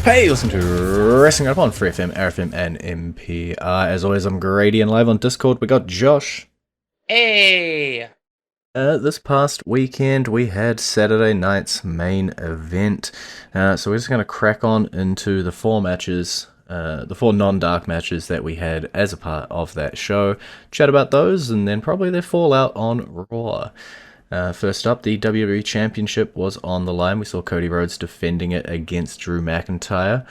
Hey, listen to Wrestling Up on FreeFM, ArrowFM, and NPR. As always, I'm Grady, and live on Discord, we got Josh. Hey! This past weekend, we had Saturday night's main event. So we're just going to crack on into the four matches, the four non-dark matches that we had as a part of that show, chat about those, and then probably their fallout on Raw. First up, the WWE Championship was on the line. We saw Cody Rhodes defending it against Drew McIntyre.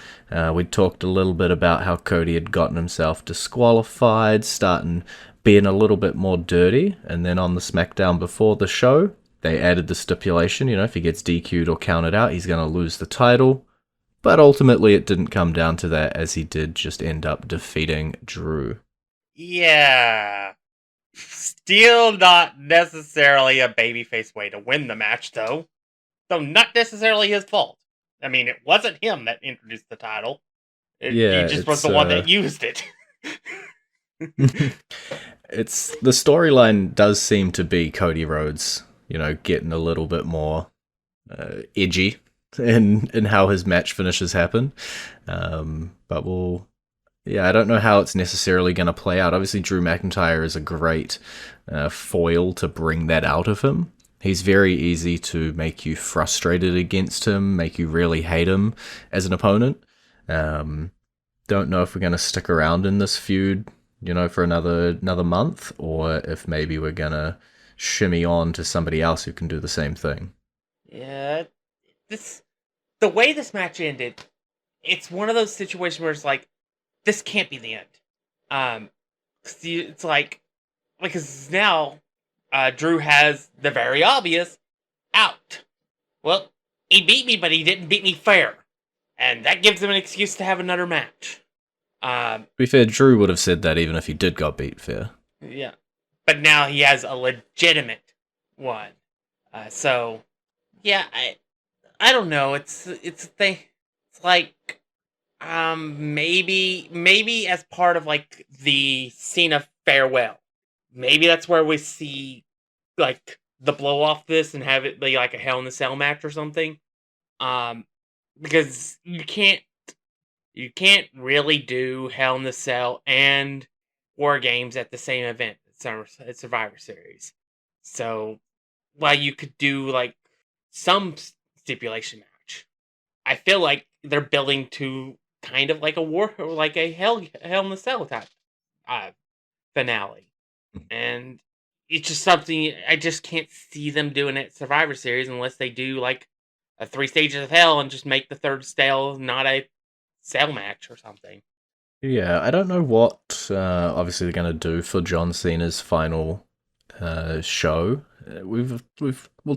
We talked a little bit about how Cody had gotten himself disqualified, starting being a little bit more dirty. And then on the SmackDown before the show, they added the stipulation, if he gets DQ'd or counted out, he's going to lose the title. But ultimately, it didn't come down to that, as he did just end up defeating Drew. Yeah. Still not necessarily a babyface way to win the match, though. Though not necessarily his fault. I mean, it wasn't him that introduced the title. He Yeah, just was the one that used it. it's the storyline does seem to be Cody Rhodes, getting a little bit more edgy in how his match finishes happen. But I don't know how it's necessarily going to play out. Obviously, Drew McIntyre is a great foil to bring that out of him. He's very easy to make you frustrated against him, make you really hate him as an opponent. Don't know if we're going to stick around in this feud, for another month, or if maybe we're going to shimmy on to somebody else who can do the same thing. Yeah. The way this match ended, it's one of those situations where it's like, this can't be the end. It's like, because now Drew has the very obvious out. Well, he beat me, but he didn't beat me fair, and that gives him an excuse to have another match. To be fair, Drew would have said that even if he did got beat fair. Yeah, but now he has a legitimate one. So, yeah, I don't know. It's like maybe as part of like the Cena farewell, maybe that's where we see like the blow off this and have it be like a Hell in a Cell match or something. Because you can't really do Hell in a Cell and War Games at the same event. It's Survivor Series. So while you could do like some stipulation match, I feel like they're building to kind of like a war, or like a Hell in a Cell type finale, and it's just something I just can't see them doing at Survivor Series unless they do like a 3 stages of hell and just make the third stale not a cell match or something. Yeah, I don't know what obviously they're going to do for John Cena's final show. We'll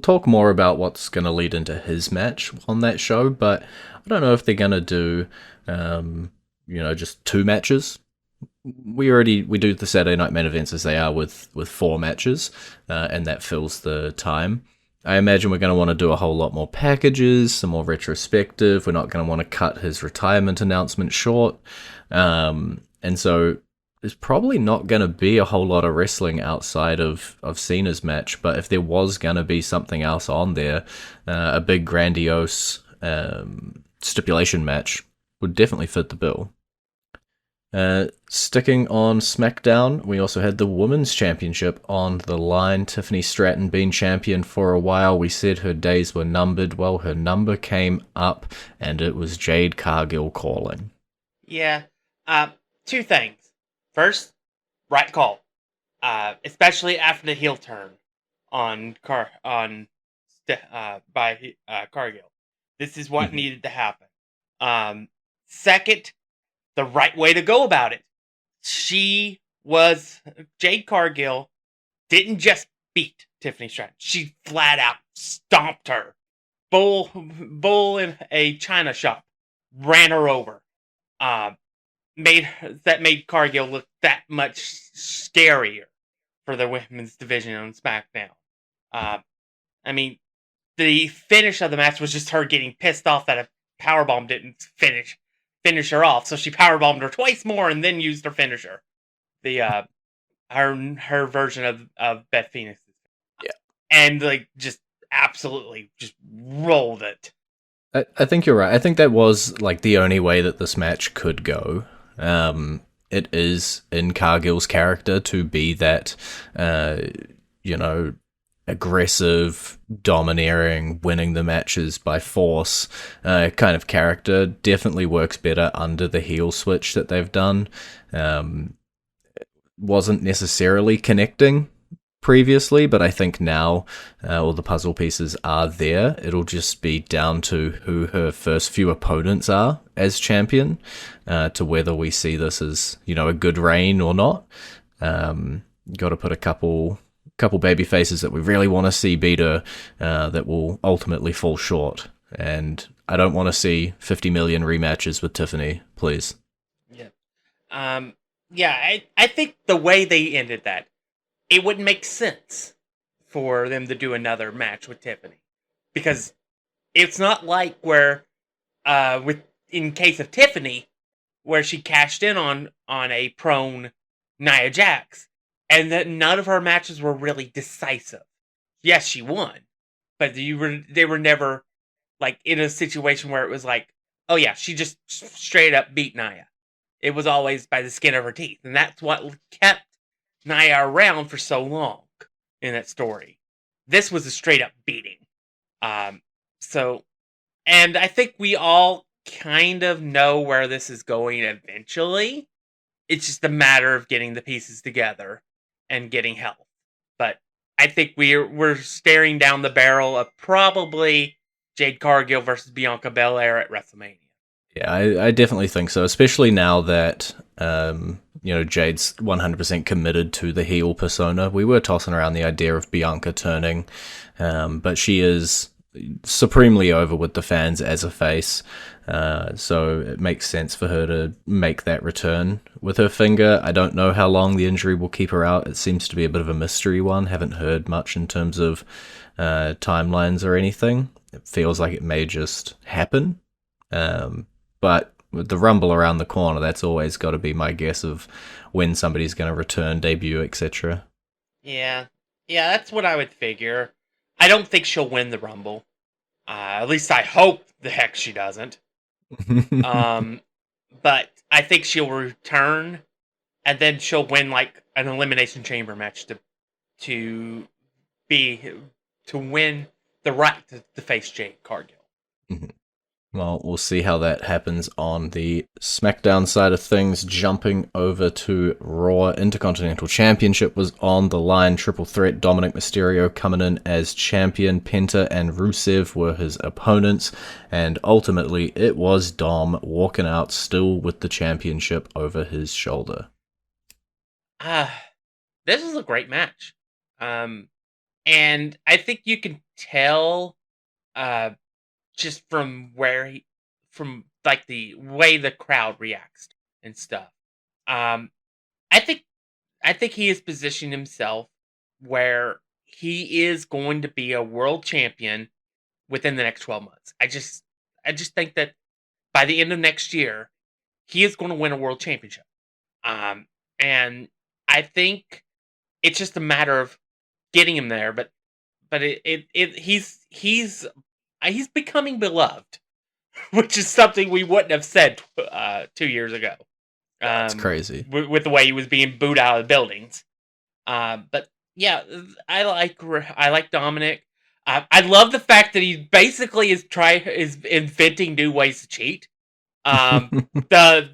talk more about what's going to lead into his match on that show, but I don't know if they're going to do just 2 matches. We do the Saturday night main events as they are with 4 matches, and that fills the time. I imagine we're going to want to do a whole lot more packages, some more retrospective. We're not going to want to cut his retirement announcement short. And so there's probably not going to be a whole lot of wrestling outside of Cena's match. But if there was going to be something else on there, a big grandiose stipulation match would definitely fit the bill. Sticking on SmackDown, we also had the Women's Championship on the line. Tiffany Stratton being champion for a while. We said her days were numbered. Well, her number came up, and it was Jade Cargill calling. Yeah. 2 things. First, right call. Especially after the heel turn by Cargill. This is what needed to happen. Second, the right way to go about it. Jade Cargill didn't just beat Tiffany Stratton. She flat out stomped her. Bull in a china shop. Ran her over. Made Cargill look that much scarier for the women's division on SmackDown. I mean, the finish of the match was just her getting pissed off that a powerbomb didn't finish her off, so she powerbombed her twice more and then used her finisher. The her version of Beth Phoenix. Yeah. And like just absolutely just rolled it. I think you're right. I think that was like the only way that this match could go. It is in Cargill's character to be that, uh, you know, aggressive, domineering, winning the matches by force kind of character. Definitely works better under the heel switch that they've done. Um, wasn't necessarily connecting previously, but I think now all the puzzle pieces are there. It'll just be down to who her first few opponents are as champion, to whether we see this as, a good reign or not. Got to put a couple baby faces that we really want to see beat her, that will ultimately fall short. And I don't want to see 50 million rematches with Tiffany, please. Yeah. Um. Yeah. I think the way they ended that, it wouldn't make sense for them to do another match with Tiffany, because it's not like where, with in case of Tiffany, where she cashed in on a prone Nia Jax, and that none of her matches were really decisive. Yes, she won, but they were never like in a situation where it was like, oh yeah, she just straight up beat Nia. It was always by the skin of her teeth, and that's what kept Nia around for so long in that story. This was a straight up beating. Um, so, and I think we all kind of know where this is going eventually. It's just a matter of getting the pieces together and getting help. But I think we're staring down the barrel of probably Jade Cargill versus Bianca Belair at WrestleMania. Yeah, I definitely think so, especially now that Jade's 100% committed to the heel persona. We were tossing around the idea of Bianca turning, but she is supremely over with the fans as a face, so it makes sense for her to make that return with her finger. I don't know how long the injury will keep her out. It seems to be a bit of a mystery one. Haven't heard much in terms of timelines or anything. It feels like it may just happen. But with the Rumble around the corner, that's always got to be my guess of when somebody's going to return, debut, etc. Yeah, yeah, that's what I would figure. I don't think she'll win the Rumble. At least I hope the heck she doesn't. Um, but I think she'll return, and then she'll win like an elimination chamber match to be to win the right to face Jade Cargill. Well, we'll see how that happens on the SmackDown side of things. Jumping over to Raw, Intercontinental Championship was on the line. Triple threat, Dominic Mysterio coming in as champion. Penta and Rusev were his opponents. And ultimately, it was Dom walking out still with the championship over his shoulder. This is a great match. And I think you can tell, just from like the way the crowd reacts and stuff. Um, I think he has positioned himself where he is going to be a world champion within the next 12 months. I just think that by the end of next year, he is going to win a world championship. And I think it's just a matter of getting him there. But he's becoming beloved, which is something we wouldn't have said 2 years ago. That's crazy. With the way he was being booed out of the buildings. But yeah, I like Dominic. I love the fact that he basically is inventing new ways to cheat. The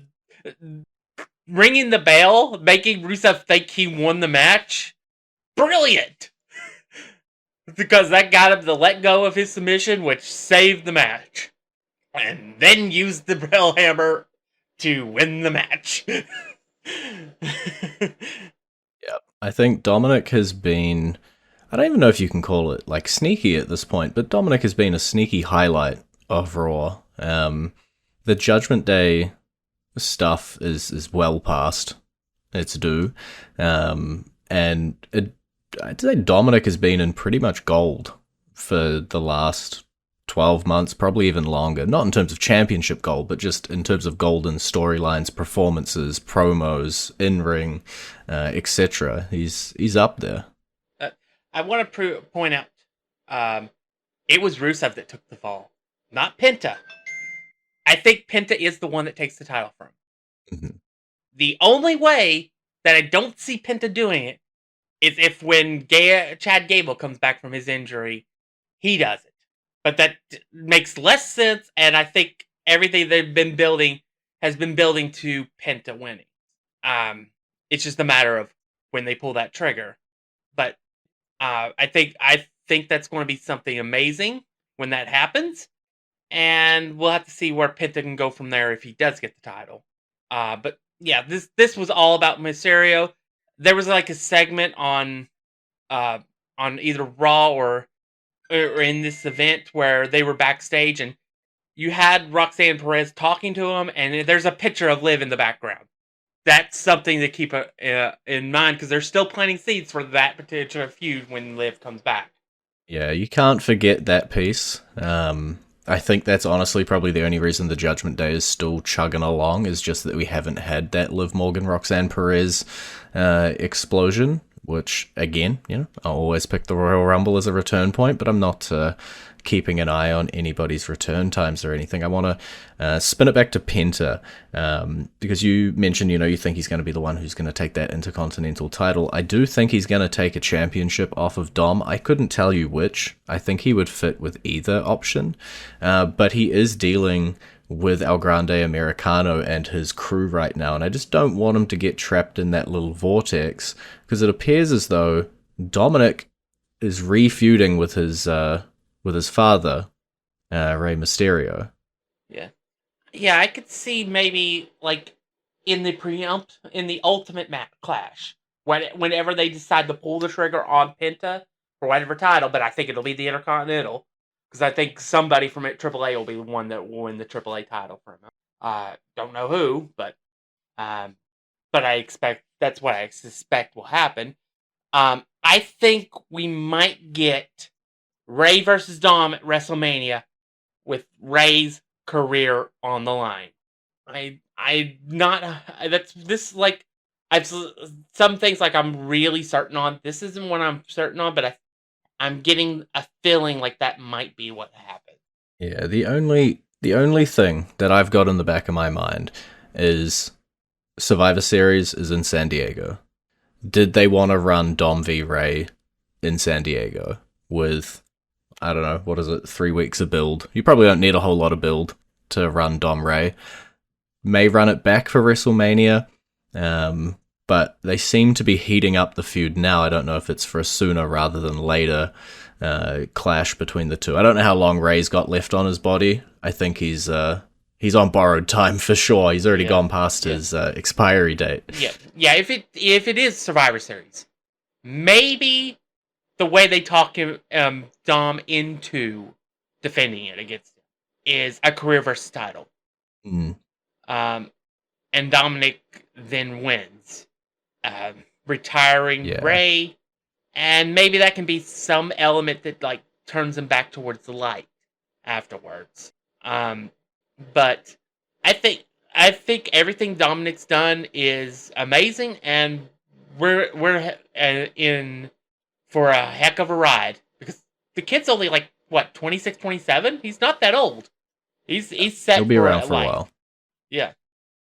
ringing the bell, making Rusev think he won the match, brilliant. Because that got him to let go of his submission, which saved the match. And then used the bell hammer to win the match. Yep. I think Dominic has been, I don't even know if you can call it like sneaky at this point, but Dominic has been a sneaky highlight of Raw. The Judgment Day stuff is well past its due. I'd say Dominic has been in pretty much gold for the last 12 months, probably even longer. Not in terms of championship gold, but just in terms of golden storylines, performances, promos, in-ring, etc. He's up there. I want to point out, it was Rusev that took the fall, not Penta. I think Penta is the one that takes the title from him. Mhm. The only way that I don't see Penta doing it is if when Chad Gable comes back from his injury, he does it. But that makes less sense, and I think everything they've been building has been building to Penta winning. It's just a matter of when they pull that trigger. But I think that's going to be something amazing when that happens, and we'll have to see where Penta can go from there if he does get the title. But yeah, this was all about Mysterio. There was like a segment uh, on either Raw or in this event where they were backstage and you had Roxanne Perez talking to him, and there's a picture of Liv in the background. That's something to keep in mind because they're still planting seeds for that particular feud when Liv comes back. Yeah, you can't forget that piece. I think that's honestly probably the only reason the Judgment Day is still chugging along, is just that we haven't had that Liv Morgan Roxanne Perez explosion. Which, again, I'll always pick the Royal Rumble as a return point, but I'm not keeping an eye on anybody's return times or anything. I want to spin it back to Penta, because you mentioned, you think he's going to be the one who's going to take that Intercontinental title. I do think he's going to take a championship off of Dom. I couldn't tell you which. I think he would fit with either option, but he is dealing with El Grande Americano and his crew right now, and I just don't want him to get trapped in that little vortex, because it appears as though Dominic is re-feuding with his father, Rey Mysterio. Yeah, I could see maybe like in the ultimate match clash whenever they decide to pull the trigger on Penta for whatever title, but I think it'll be the Intercontinental because I think somebody from AAA will be the one that will win the AAA title from him. Don't know who, um, but I expect that's what I suspect will happen. I think we might get Ray versus Dom at WrestleMania with Ray's career on the line. I not that's this like I've some things like I'm really certain on. This isn't what I'm certain on, but I'm getting a feeling like that might be what happened. Yeah, the only thing that I've got in the back of my mind is Survivor Series is in San Diego. Did they want to run Dom v Ray in San Diego with, I don't know, what is it, 3 weeks of build? You probably don't need a whole lot of build to run Dom Ray. May run it back for WrestleMania, but they seem to be heating up the feud now. I don't know if it's for a sooner rather than later clash between the two. I don't know how long Ray's got left on his body. I think he's on borrowed time for sure. He's already gone past his expiry date. Yeah. If it is Survivor Series, maybe the way they talk him Dom into defending it against him is a career versus title. Mm. And Dominic then wins, retiring Ray, and maybe that can be some element that like turns him back towards the light afterwards. But I think everything Dominic's done is amazing, and we're in for a heck of a ride because the kid's only like what 26, 27? He's not that old. He's set. He'll be around for a while. Yeah.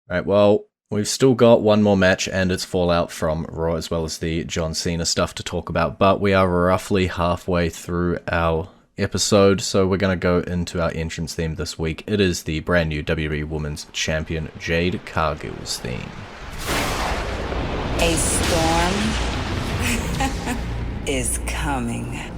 All right, well, we've still got one more match and its fallout from Raw, as well as the John Cena stuff to talk about, but we are roughly halfway through our episode, so we're going to go into our entrance theme this week. It is the brand new WWE Women's Champion Jade Cargill's theme. A storm is coming.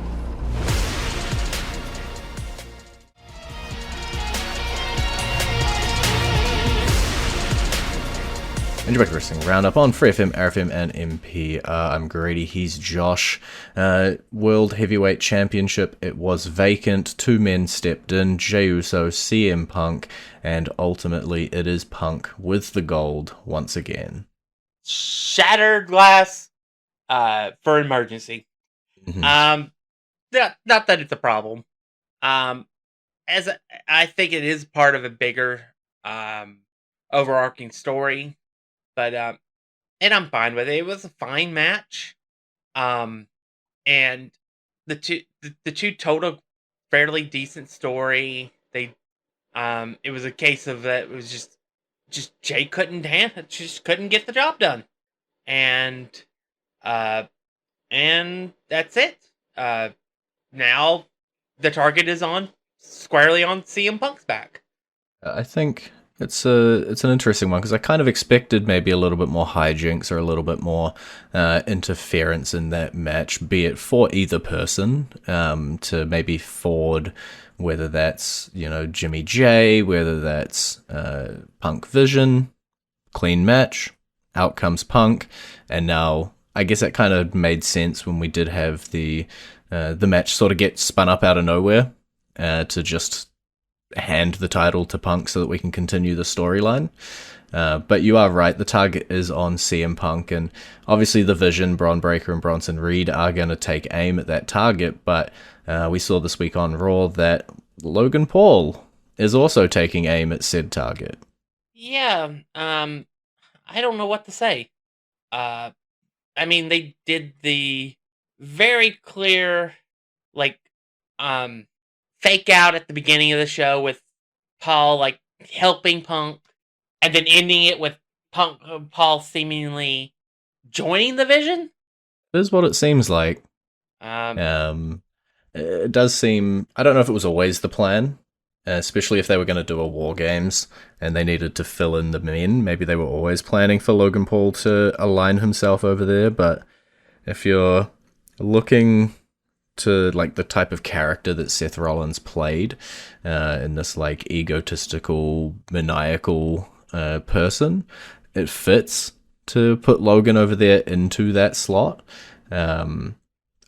And you're back to Wrestling Roundup on FreeFM, ArrowFM, and MP. I'm Grady, he's Josh. World Heavyweight Championship, it was vacant. 2 men stepped in, Jey Uso, CM Punk, and ultimately it is Punk with the gold once again. Shattered glass for emergency. Mm-hmm. Not that it's a problem. As I think it is part of a bigger overarching story. But and I'm fine with it. It was a fine match. And the two told a fairly decent story. It was a case of that. It was just Jay just couldn't get the job done, and uh, and that's it. Now the target is on squarely on CM Punk's back. I think it's an interesting one because I kind of expected maybe a little bit more hijinks or a little bit more interference in that match, be it for either person, to maybe forward whether that's Jimmy J, whether that's Punk Vision, clean match, out comes Punk, and now I guess that kind of made sense when we did have the match sort of get spun up out of nowhere to just hand the title to Punk so that we can continue the storyline. But you are right, the target is on CM Punk, and obviously the Vision, Braun Breaker, and Bronson Reed are going to take aim at that target, but we saw this week on Raw that Logan Paul is also taking aim at said target. Yeah, I don't know what to say. I mean, they did the very clear, like, fake out at the beginning of the show with Paul, like, helping Punk, and then ending it with Paul seemingly joining the Vision. It is what it seems like. It does seem... I don't know if it was always the plan, especially if they were going to do a War Games and they needed to fill in the men. Maybe they were always planning for Logan Paul to align himself over there, but if you're looking to like the type of character that Seth Rollins played in this like egotistical, maniacal person, it fits to put Logan over there into that slot.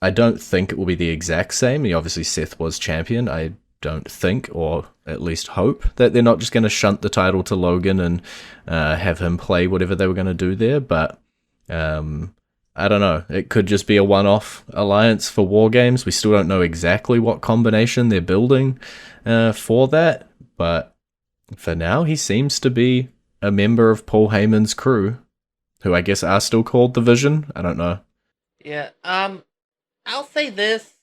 I don't think it will be the exact same. Obviously, Seth was champion. I don't think, or at least hope, that they're not just going to shunt the title to Logan and have him play whatever they were going to do there. But I don't know. It could just be a one-off alliance for War Games. We still don't know exactly what combination they're building for that. But for now, he seems to be a member of Paul Heyman's crew, who I guess are still called the Vision. I don't know. Yeah, I'll say this.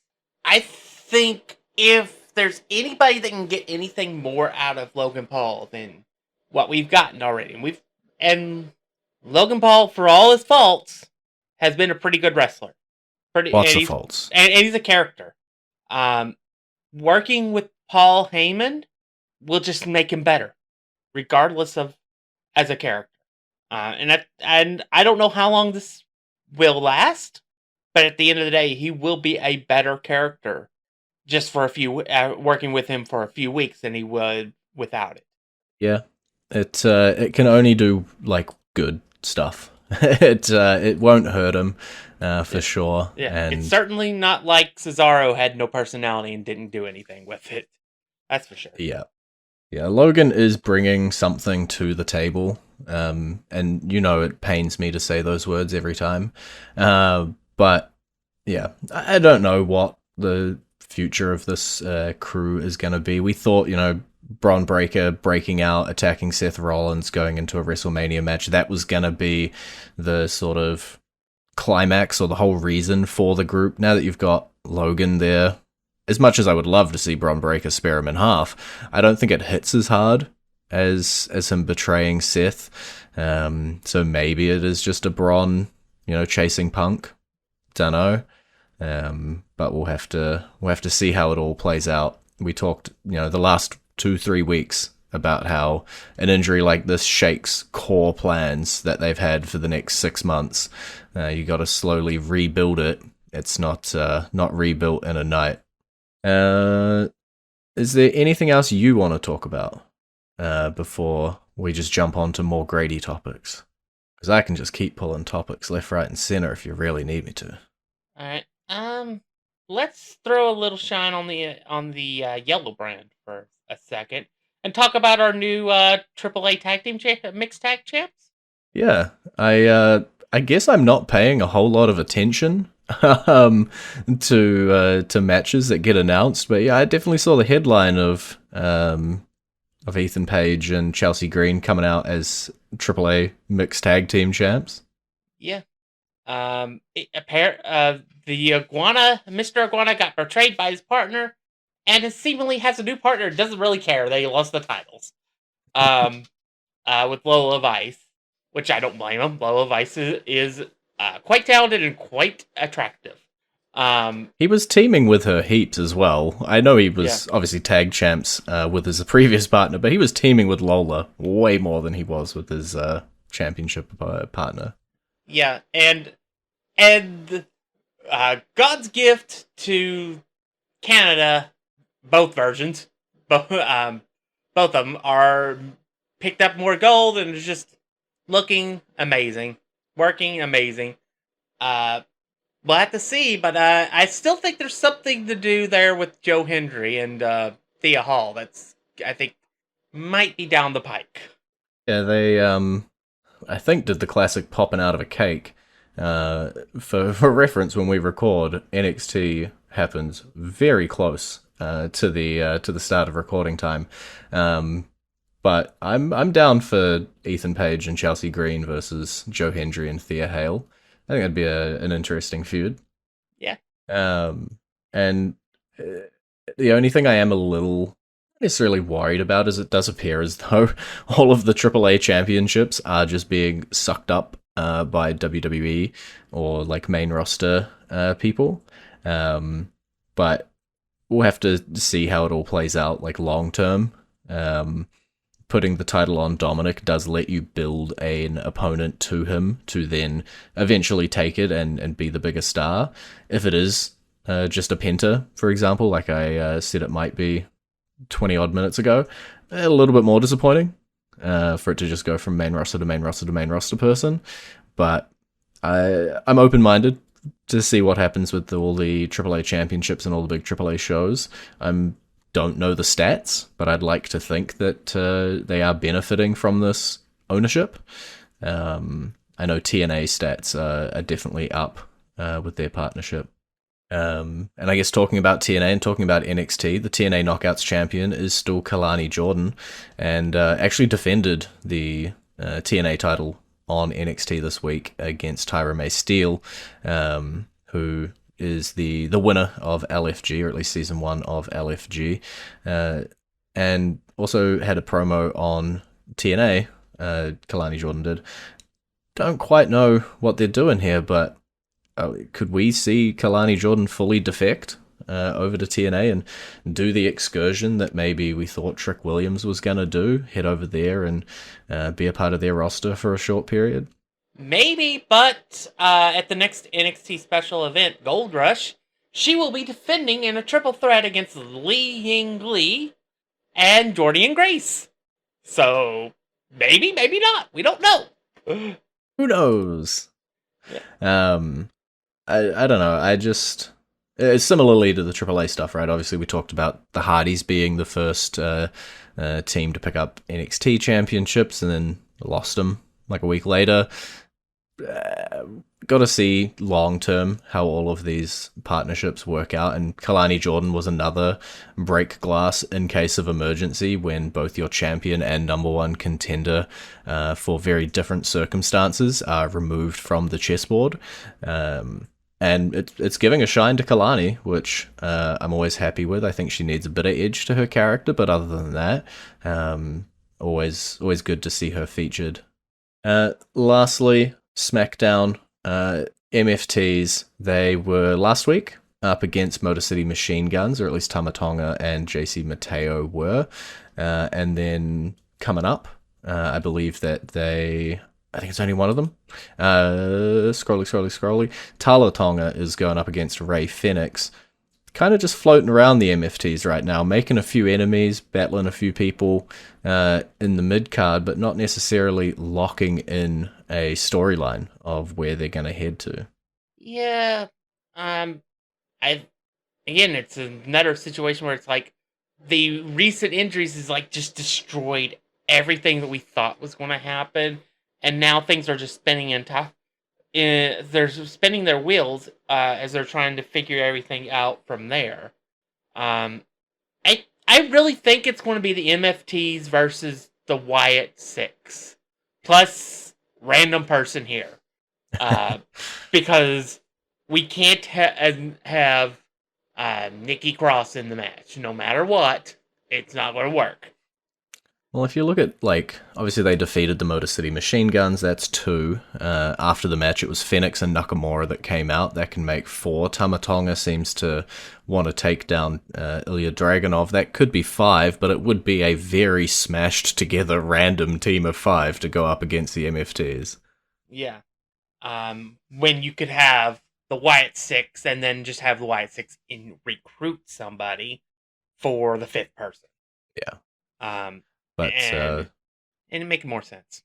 I think if there's anybody that can get anything more out of Logan Paul than what we've gotten already, and Logan Paul, for all his faults, has been a pretty good wrestler. Lots of faults. And he's a character. Working with Paul Heyman will just make him better, regardless of as a character. And I don't know how long this will last, but at the end of the day, he will be a better character just for working with him for a few weeks than he would without it. Yeah, it can only do like good stuff. It won't hurt him for sure. Yeah, and it's certainly not like Cesaro had no personality and didn't do anything with it. That's for sure. Yeah. Logan is bringing something to the table, and it pains me to say those words every time. But yeah, I don't know what the future of this crew is going to be. We thought, Braun Breaker breaking out, attacking Seth Rollins, going into a WrestleMania match, that was going to be the sort of climax or the whole reason for the group. Now that you've got Logan there, as much as I would love to see Braun Breaker spare him in half, I don't think it hits as hard as him betraying Seth. So maybe it is just a Braun, chasing Punk. Don't know. But we'll have to see how it all plays out. We talked, the last 2-3 weeks about how an injury like this shakes core plans that they've had for the next 6 months. You got to slowly rebuild it. It's not rebuilt in a night. Is there anything else you want to talk about before we just jump on to more Grady topics? Because I can just keep pulling topics left, right, and center if you really need me to. All right. Let's throw a little shine on the Yellow brand for a second and talk about our new AAA tag team mixed tag champs. Yeah, I guess I'm not paying a whole lot of attention to matches that get announced, but yeah, I definitely saw the headline of Ethan Page and Chelsea Green coming out as AAA mixed tag team champs. Yeah. The Iguana, Mr. Iguana, got betrayed by his partner and seemingly has a new partner. Doesn't really care. They lost the titles. With Lola Vice, which I don't blame him. Lola Vice is quite talented and quite attractive. He was teaming with her heaps as well. I know he Yeah. was obviously tag champs with his previous partner, but he was teaming with Lola way more than he was with his championship partner. Yeah, and God's gift to Canada, both versions, both of them are picked up more gold and is just looking amazing, working amazing. We'll have to see, but I still think there's something to do there with Joe Hendry and Thea Hall. That's, I think, might be down the pike. Yeah, they I think did the classic popping out of a cake. For reference, when we record, NXT happens very close to the start of recording time. But I'm down for Ethan Page and Chelsea Green versus Joe Hendry and Thea Hale. I think that'd be an interesting feud. Yeah. And the only thing I am a little necessarily worried about is it does appear as though all of the AAA championships are just being sucked up by WWE or like main roster people. But we'll have to see how it all plays out like long term. Putting the title on Dominic does let you build an opponent to him to then eventually take it and be the bigger star. If it is just a Penta, for example, like I said it might be 20 odd minutes ago, a little bit more disappointing for it to just go from main roster to main roster to main roster person. But I'm open-minded to see what happens with all the AAA championships and all the big AAA shows. Don't know the stats, but I'd like to think that they are benefiting from this ownership. I know TNA stats are definitely up with their partnership. And I guess talking about TNA and talking about NXT, the TNA Knockouts champion is still Kalani Jordan, and actually defended the TNA title on NXT this week against Tyra May Steele, who is the winner of LFG, or at least season 1 of LFG, and also had a promo on TNA. Kalani Jordan did. Don't quite know what they're doing here, but could we see Kalani Jordan fully defect over to TNA and do the excursion that maybe we thought Trick Williams was going to do, head over there and be a part of their roster for a short period? Maybe, but at the next NXT special event, Gold Rush, she will be defending in a triple threat against Li Ying Li and Jordy and Grace. So, maybe, maybe not. We don't know. Who knows? Yeah. I don't know. I just... similarly to the AAA stuff, right? Obviously, we talked about the Hardys being the first team to pick up NXT championships and then lost them like a week later. Got to see long term how all of these partnerships work out, and Kalani Jordan was another break glass in case of emergency when both your champion and number one contender for very different circumstances are removed from the chessboard. And it's giving a shine to Kalani, which I'm always happy with. I think she needs a bit of edge to her character, but other than that, always good to see her featured. Lastly, SmackDown MFTs. They were last week up against Motor City Machine Guns, or at least Tama Tonga and JC Mateo were. And then coming up, I believe that I think it's only one of them. Scrolly. Tala Tonga is going up against Ray Phoenix. Kind of just floating around the MFTs right now, making a few enemies, battling a few people in the mid-card, but not necessarily locking in a storyline of where they're going to head to. Yeah. It's another situation where it's like the recent injuries is like just destroyed everything that we thought was going to happen, and now things are just spinning they're spinning their wheels as they're trying to figure everything out from there. I really think it's going to be the MFTs versus the Wyatt Six, plus random person here, because we can't have Nikki Cross in the match. No matter what, it's not going to work. Well, if you look at, like, obviously they defeated the Motor City Machine Guns, that's 2. After the match, it was Phoenix and Nakamura that came out. That can make 4. Tama Tonga seems to want to take down Ilya Dragunov. That could be 5, but it would be a very smashed together random team of 5 to go up against the MFTs. Yeah. When you could have the Wyatt 6 and then just have the Wyatt 6 recruit somebody for the 5th person. Yeah. But and it make more sense.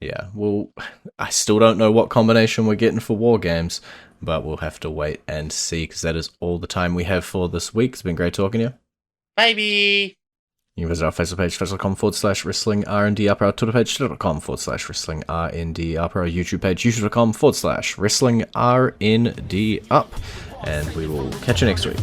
Yeah, well, I still don't know what combination we're getting for War Games, but we'll have to wait and see, because that is all the time we have for this week. It's been great talking to you. Bye. You can visit our Facebook page, facebook.com/wrestling R&D up, our Twitter page, twitter.com/wrestling RND up, our YouTube page, youtube.com/wrestling RND up, and we will catch you next week.